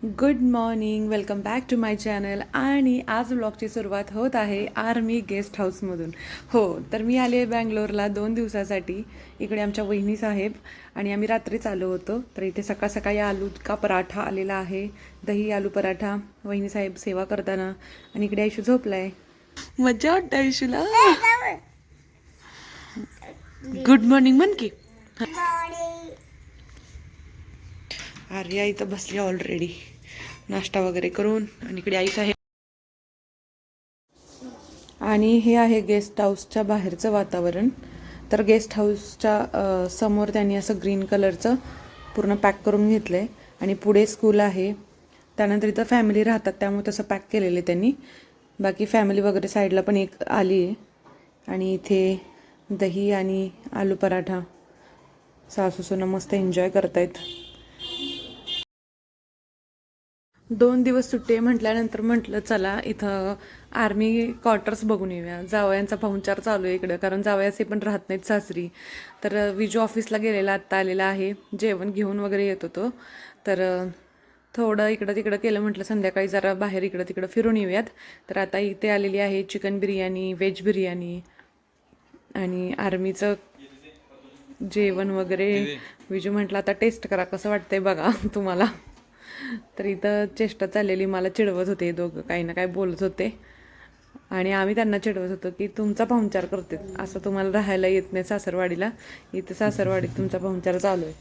Good morning, welcome back to my channel. आणि आज व्लॉगची सुरुवात होत आहे आर्मी गेस्ट हाऊसमधून. हो, तर मी आले आहे बँगलोरला 2 दिवसासाठी. इकडे आमच्या वहिनी साहेब आणि आम्ही रात्रीच आलो होतो. तर इथे सकाळ सकाळी आलू का पराठा आलेला आहे, दही आलू पराठा वहिनी साहेब सेवा करताना. आणि इकडे आयशू झोपलाय. मजा वाटते आयशूला. गुड मॉर्निंग म्हण की. आर्या इथं बसली ऑलरेडी नाश्ता वगैरे करून. आणि इकडे आई साहेब. आणि हे आहे गेस्ट हाऊसच्या बाहेरचं वातावरण. तर गेस्ट हाऊसच्या समोर त्यांनी असं ग्रीन कलरचं पूर्ण पॅक करून घेतलं आहे. आणि पुढे स्कूल आहे. त्यानंतर इथं फॅमिली राहतात त्यामुळे तसं पॅक केलेलं आहे त्यांनी. बाकी फॅमिली वगैरे साईडला पण एक आली आहे. आणि इथे दही आणि आलू पराठा सासू सुना मस्त एन्जॉय करतायत. 2 दिवस सुट्टी आहे म्हटल्यानंतर म्हटलं चला इथं आर्मी क्वार्टर्स बघून येऊया. जावयांचा पाहुणचार चालू आहे इकडं, कारण जावयाचे पण राहत नाहीत सासरी. तर विजू ऑफिसला गेलेला आत्ता आलेला आहे. जेवण घेऊन वगैरे येत होतो. तर थोडं इकडं तिकडं केलं, म्हटलं संध्याकाळी जरा बाहेर इकडं तिकडं फिरून येऊयात. तर आता इथे आलेली आहे चिकन बिर्याणी, व्हेज बिर्याणी आणि आर्मीचं जेवण वगैरे. विजू म्हटलं आता टेस्ट करा, कसं वाटतंय बघा तुम्हाला. तर इथं चेष्टा चाललेली, मला चिडवत होते दोघं, काही ना काही बोलत होते. आणि आम्ही त्यांना चिडवत होतो की तुमचा पाहुणचार करते, असं तुम्हाला राहायला येत नाही सासरवाडीला. इथं सासरवाडीत तुमचा पाहुणचार चालू आहे.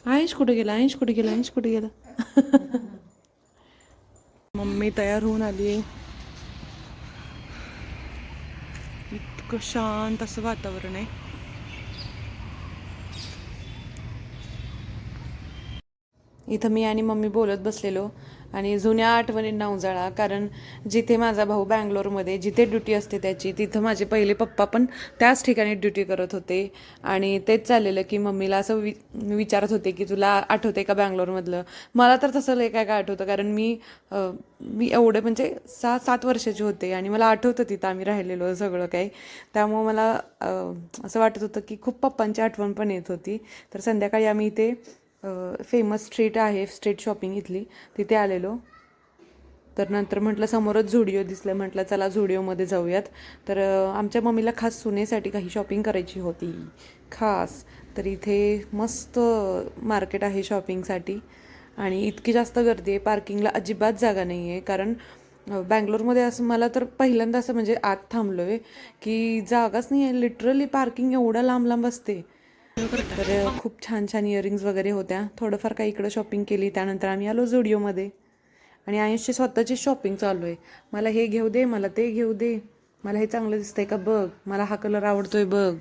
आयुष कुठे गेला, आयुष कुठे गेला, आयुष कुठे गेला. मम्मी तयार होऊन आली आहे. इतकं शांत असं वातावरण आहे. इथं मी आणि मम्मी बोलत बसलेलो आणि जुन्या आठवणींना उजाळा. कारण जिथे माझा भाऊ बँगलोरमध्ये जिथे ड्युटी असते त्याची, तिथं माझे पहिले पप्पा पण त्याच ठिकाणी ड्युटी करत होते. आणि तेच चाललेलं की मम्मीला असं विचारत होते की तुला आठवते का बँगलोरमधलं. मला तर तसं लय काय काय आठवतं, कारण मी एवढे म्हणजे 6-7 वर्षाचे होते आणि मला आठवतं तिथं आम्ही राहिलेलो सगळं काही. त्यामुळं मला असं वाटत होतं की खूप पप्पांची आठवण पण येत होती. तर संध्याकाळी आम्ही इथे फेमस स्ट्रीट आहे, स्ट्रीट शॉपिंग इथली, तिथे आलेलो. तर नंतर म्हटलं समोरच झुडिओ दिसलं, म्हटलं चला झुडिओमध्ये जाऊयात. तर आमच्या मम्मीला खास सुनेसाठी काही शॉपिंग करायची होती खास. तर इथे मस्त मार्केट आहे शॉपिंगसाठी. आणि इतकी जास्त गर्दी आहे, पार्किंगला अजिबात जागा नाही आहे. कारण बँगलोरमध्ये असं मला तर पहिल्यांदा असं म्हणजे आत थांबलो आहे की जागाच नाही आहे. लिटरली पार्किंग एवढं लांब लांब असते. तर खूप छान छान इयरिंग्स वगैरे होत्या. थोडंफार काही इकडं शॉपिंग केली. त्यानंतर आम्ही आलो झुडिओमध्ये. आणि आयुषची स्वतःची शॉपिंग चालू आहे. मला हे घेऊ दे, मला ते घेऊ दे, मला हे चांगलं दिसतंय का बघ, मला हा कलर आवडतोय बघ.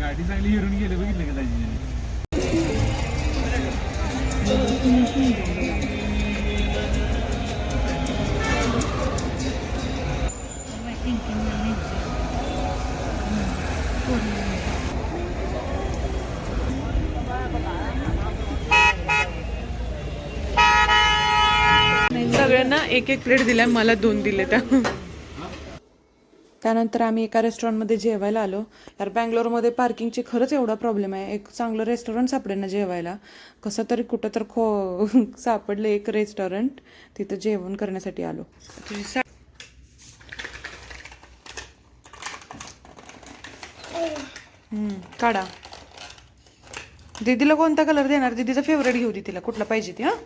गाडी चांगली हिरून गेली, बघितलं का त्याची. सगळ्यांना एक एक प्लेट दिल्या, मला 2 दिले त्या. त्यानंतर आम्ही एका रेस्टॉरंटमध्ये जेवायला आलो. यार बँगलोरमध्ये पार्किंगची खरंच एवढा प्रॉब्लेम आहे. एक चांगलं रेस्टॉरंट सापडेना जेवायला. कसं तरी कुठं तर सापडलं एक रेस्टॉरंट, तिथं जेवण करण्यासाठी आलो. काढा. दीदीला कोणता कलर देणार? दीदीचा फेवरेट घेऊ दे तिला, कुठला पाहिजे ती. हां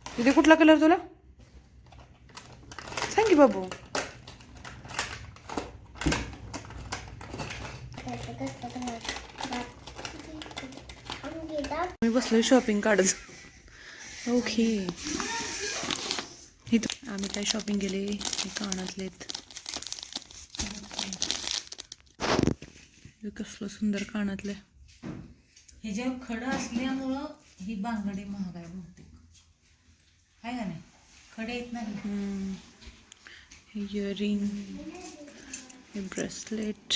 दीदी, कुठला कलर तुला सांग की बाबू. मी बसलोय शॉपिंग काढत. ओके, इथं आम्ही काय शॉपिंग केली, हे कानातलेत. कसलं सुंदर कानातले. हे जेव्हा खडं असल्यामुळं ही बांगडी महाग आहे बहुतेक, आहे का नाही? खडे येत नाही. इयरिंग, हे ब्रेसलेट.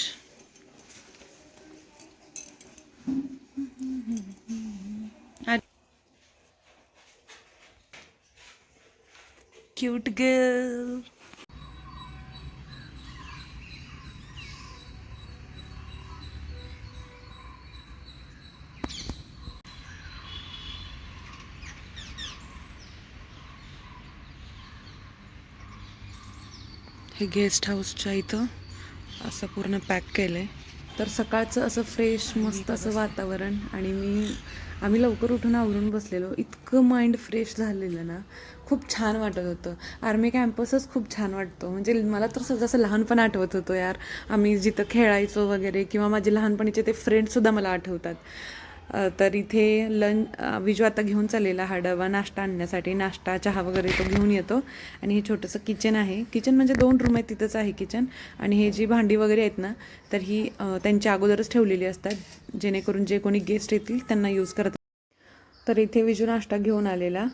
Cute cute girl. हे गेस्ट हाऊसच्या इथं असं पूर्ण पॅक केलं आहे. तर सकाळचं असं फ्रेश मस्त असं वातावरण आणि आम्ही लवकर उठून आवरून बसलेलो. इतकं माइंड फ्रेश झालेलं ना, खूप छान वाटत होतं. आर्मी कॅम्पसच खूप छान वाटतो. म्हणजे मला तर जसं लहानपण आठवत होतं यार, आम्ही जिथं खेळायचो वगैरे, किंवा माझे लहानपणीचे ते फ्रेंड्ससुद्धा मला आठवतात. तर इथे विजू आता घेऊन चाललेला हा डबा नाश्ता आणण्यासाठी. नाश्ता चहा वगैरे तो घेऊन येतो. आणि हे छोटंसं किचन आहे. किचन म्हणजे 2 रूम आहेत, तिथंच आहे किचन. आणि हे जी भांडी वगैरे आहेत ना, तर ही त्यांच्या अगोदरच ठेवलेली असतात, जेणेकरून जे कोणी गेस्ट येतील त्यांना यूज करतात. तर इथे विजू नाश्ता घेऊन आलेला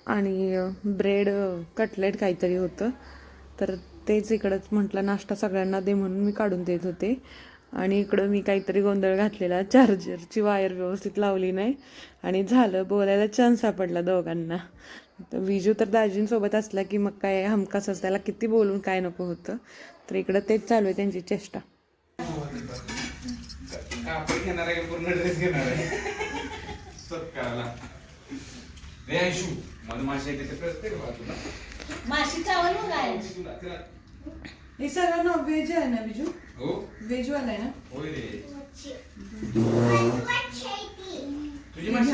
आणि ब्रेड कटलेट काहीतरी होतं. तर तेच इकडंच म्हटलं नाश्ता सगळ्यांना दे म्हणून मी काढून देत होते. आणि इकडं मी काहीतरी गोंधळ घातलेला, चार्जरची वायर व्यवस्थित लावली नाही आणि झालं, बोलायला चान्स सापडला दोघांना. तर विजू तर दाजींसोबत असला की मग काय हमखासच, त्याला किती बोलून काय नको होतं. तर इकडं तेच चालू आहे त्यांची चेष्टा. कापड घेणार आहे, पूर्ण ड्रेस घेणार आहे सत्काराला. रे आयशू, मधमाशी येते ते कळते का तुला? माशी चावल मग आहे. हे सगळं व्हेज आहे ना विजू? हो, व्हेज वाला आहे ना? होय रे. तुझी माशी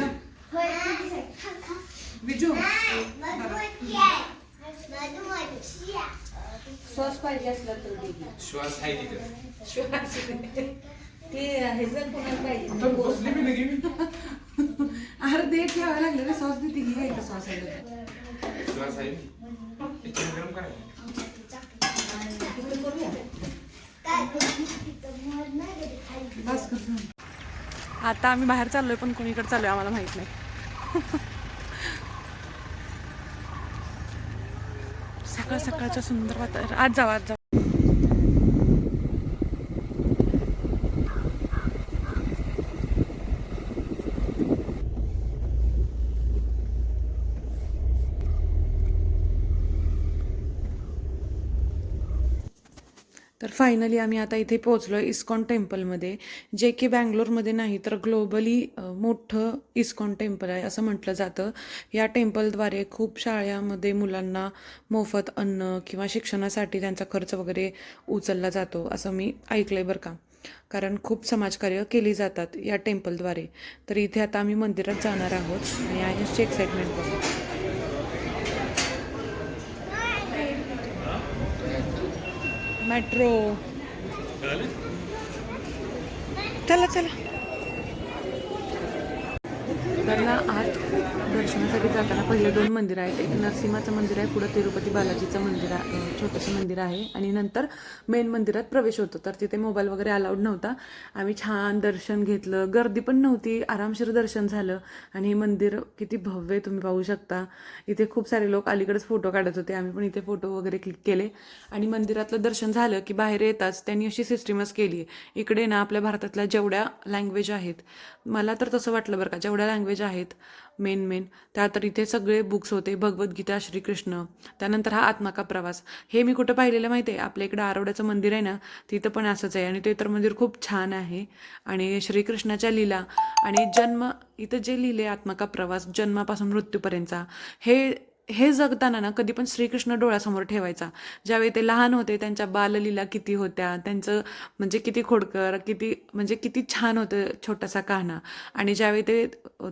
विजू सॉस पाहिजे असलं तर दे. श्वास आहे तिथे. श्वास ते हे जर कोणाला पाहिजे आता बसली मी लगे मी. अरे दे ठेवायला लागलं रे, सॉस देते की काय सॉस आहे. श्वास आहे. किती गरम करायचं. बस कसं. आता आम्ही बाहेर चाललोय, पण कोणीकडे चाललोय आम्हाला माहित नाही. सकाळ सकाळचं सुंदर वातावरण. आज जाऊ. तर फायनली आम्ही आता इथे पोहोचलो इस्कॉन टेम्पलमध्ये, जे की बँगलोरमध्ये नाही तर ग्लोबली मोठं इस्कॉन टेम्पल आहे असं म्हटलं जातं. या टेम्पलद्वारे खूप शाळांमध्ये मुलांना मोफत अन्न किंवा शिक्षणासाठी त्यांचा खर्च वगैरे उचलला जातो असं मी ऐकलं आहे बरं का. कारण खूप समाजकार्य केली जातात या टेम्पलद्वारे. तर इथे आता आम्ही मंदिरात जाणार आहोत आणि आयसची एक्साइटमेंट बघू. मेट्रो. चला. तर ना आत दर्शनासाठी जाताना पहिले 2 मंदिर आहेत. एक नरसिंहाचं मंदिर आहे, पुढं तिरुपती बालाजीचं मंदिर आहे, छोटंसं मंदिर आहे. आणि नंतर मेन मंदिरात प्रवेश होतो. तर तिथे मोबाईल वगैरे अलाउड नव्हता. आम्ही छान दर्शन घेतलं, गर्दी पण नव्हती, आरामशीर दर्शन झालं. आणि हे मंदिर किती भव्य तुम्ही पाहू शकता. इथे खूप सारे लोक अलीकडेच फोटो काढत होते, आम्ही पण इथे फोटो वगैरे क्लिक केले. आणि मंदिरातलं दर्शन झालं की बाहेर येताच त्यांनी अशी सिस्टीमच केली. इकडे ना आपल्या भारतातल्या जेवढ्या लँग्वेज आहेत, मला तर तसं वाटलं बरं का, जेवढ्या लँग्वेज आहेत मेन त्या, तर इथे सगळे बुक्स होते. भगवद्गीता, श्रीकृष्ण, त्यानंतर हा आत्मा का प्रवास. हे मी कुठं पाहिलेलं माहिती आहे, आपल्या इकडं आरवड्याचं मंदिर आहे ना, तिथं पण असंच आहे. आणि ते तर मंदिर खूप छान आहे. आणि श्रीकृष्णाच्या लीला आणि जन्म, इथं जे लिहिले आत्मा का प्रवास, जन्मापासून मृत्यूपर्यंतचा, हे जगताना ना कधी पण श्रीकृष्ण डोळ्यासमोर ठेवायचा. ज्यावेळी ते लहान होते त्यांच्या बाललीला किती होत्या, त्यांचं म्हणजे किती खोडकर, किती छान होतं छोटासा कान्हा. आणि ज्यावेळी ते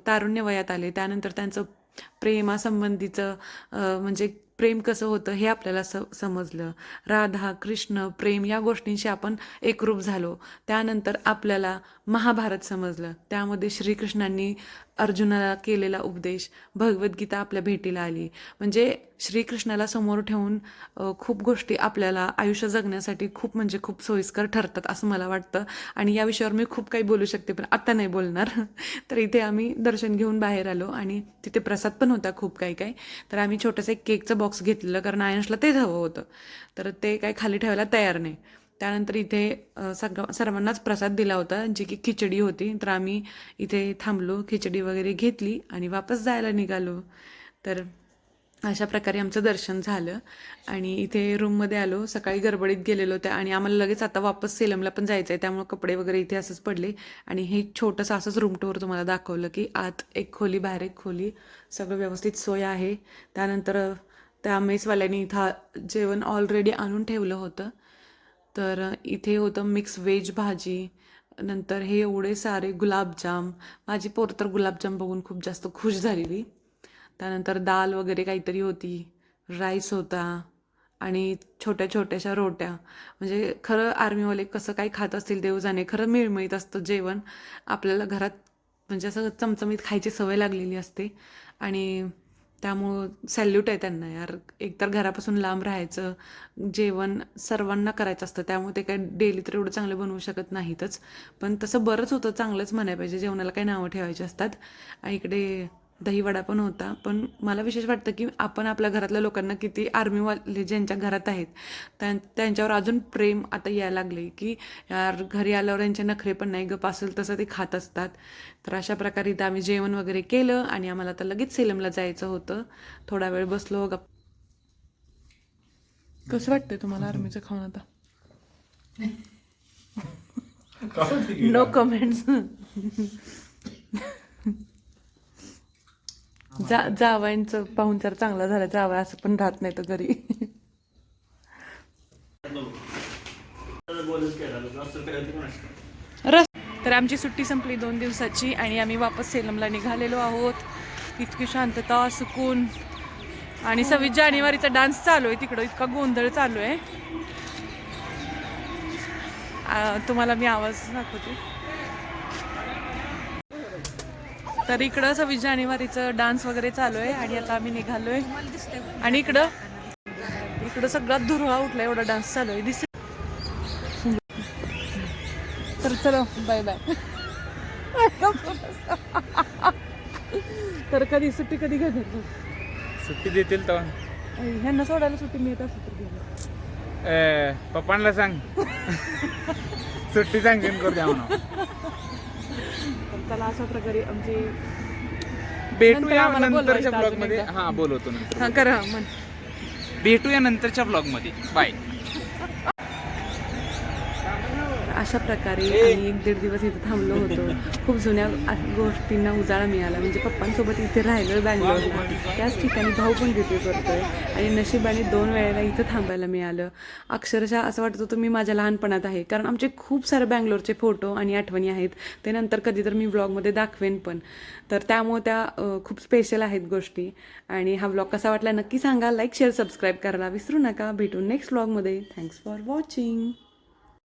तारुण्य वयात आले त्यानंतर त्यांचं प्रेमासंबंधीचं म्हणजे प्रेम कसं होतं हे आपल्याला समजलं. राधा कृष्ण प्रेम या गोष्टींशी आपण एकरूप झालो. त्यानंतर आपल्याला महाभारत समजलं, त्यामध्ये श्रीकृष्णांनी अर्जुनाला केलेला उपदेश, भगवद्गीता आपल्या भेटीला आली. म्हणजे श्रीकृष्णाला समोर ठेवून खूप गोष्टी आपल्याला आयुष्य जगण्यासाठी खूप सोयीस्कर ठरतात असं मला वाटतं. आणि या विषयावर मी खूप काही बोलू शकते, पण आता नाही बोलणार. तर इथे आम्ही दर्शन घेऊन बाहेर आलो आणि तिथे प्रसाद पण होता खूप काही. तर आम्ही छोटंसं एक केकचं बॉक्स घेतलेलं, कारण आयन्सला तेच हवं होतं. तर ते काही खाली ठेवायला तयार नाही. त्यानंतर इथे सर्वांनाच प्रसाद दिला होता, जी की खिचडी होती. तर आम्ही इथे थांबलो, खिचडी वगैरे घेतली आणि वापस जायला निघालो. तर अशा प्रकारे आमचं दर्शन झालं आणि इथे रूममध्ये आलो. सकाळी गडबडीत गेलेलो त्या आणि आम्हाला लगेच आता वापस सेलमला पण जायचं आहे, त्यामुळे कपडे वगैरे इथे असंच पडले आणि हे छोटंसं असंच रूम टूर तुम्हाला दाखवलं की आत एक खोली बाहेर एक खोली, सगळं व्यवस्थित सोय आहे. त्यानंतर त्या मेसवाल्याने इथं जेवण ऑलरेडी आणून ठेवलं होतं. तर इथे होतं मिक्स व्हेज भाजी, नंतर हे एवढे सारे गुलाबजाम. माझी पोर तर गुलाबजाम बघून खूप जास्त खुश झालेली. त्यानंतर दाल वगैरे काहीतरी होती, राईस होता आणि छोट्या छोट्याशा रोट्या. म्हणजे खरं आर्मीवाले कसं काय खात असतील देव जाणे. खरं मिळमिळीत असतं जेवण. आपल्याला घरात म्हणजे असं चमचमीत खायची सवय लागलेली असते आणि त्यामुळं सॅल्यूट आहे त्यांना यार. एकतर घरापासून लांब राहायचं, जेवण सर्वांना करायचं असतं, त्यामुळे ते काय डेली तर एवढं चांगलं बनवू शकत नाहीतच. पण तसं बरंच होतं, चांगलंच म्हणायला पाहिजे. जेवणाला काही नावं ठेवायची असतात. आणि इकडे दहीवडा पण होता. पण मला विशेष वाटतं की आपण आपल्या घरातल्या लोकांना किती आर्मीवाले ज्यांच्या घरात आहेत त्यांच्यावर अजून प्रेम आता यायला लागले की यार घरी आल्यावर यांचे नखरे पण नाही, गप असेल तसं ते खात असतात. तर अशा प्रकारे इथं आम्ही जेवण वगैरे केलं आणि आम्हाला आता लगेच सेलमला जायचं होतं. थोडा वेळ बसलो गप. कसं वाटतंय तुम्हाला आर्मीचं खाऊन आता? No comments. जावयांचं पाहुणचार चांगला झाला, जावया असं पण राहत नाही तर घरी. तर आमची सुट्टी संपली 2 दिवसाची आणि आम्ही वापस सेलमला निघालेलो आहोत. इतकी शांतता, सुकून आणि 26 जानेवारीचा डान्स चालू आहे तिकडं. इतका गोंधळ चालू आहे. तुम्हाला मी आवाज दाखवते. तर इकडं 26 जानेवारीचं डान्स वगैरे चालू आहे आणि आता आम्ही निघालोय आणि इकडं सगळ्यात धुरळा उठला, एवढा डान्स चालू आहे दिसत. तर चलो बाय बाय. तर कधी सुट्टी कधी घेणार? सुट्टी देतील तर ह्यांना सोडायला सुट्टी मिळत असेल तर घेणार. पप्पांना सांग सुट्टी सांगेन करू द्या म्हणून. तर चला अशा प्रकारे आमची भेटूया आम्हाला नंतरच्या बोलवायचं ब्लॉग अजून मध्ये. एकदा. हा बोलवतो नंतर. हा करा म्हण. भेटूया नंतरच्या ब्लॉग मध्ये. बाय. अशा प्रकारे आम्ही 1-1.5 दिवस इथे थांबलो होतो. खूप जुन्या गोष्टींना उजाळा मिळाला. म्हणजे पप्पांसोबत इथे राहिलो बँगलोरला, त्याच ठिकाणी भाऊ पण ड्युटी करतोय आणि नशिबाने 2 वेळेला इथं थांबायला मिळालं. अक्षरशः असं वाटत होतं मी माझ्या लहानपणात आहे, कारण आमचे खूप सारे बँगलोरचे फोटो आणि आठवणी आहेत. ते नंतर कधी तर मी ब्लॉगमध्ये दाखवेन पण. तर त्यामुळे त्या खूप स्पेशल आहेत गोष्टी. आणि हा ब्लॉग कसा वाटला नक्की सांगा. लाईक शेअर सबस्क्राईब करायला विसरू नका. भेटू नेक्स्ट ब्लॉगमध्ये. Thanks for watching.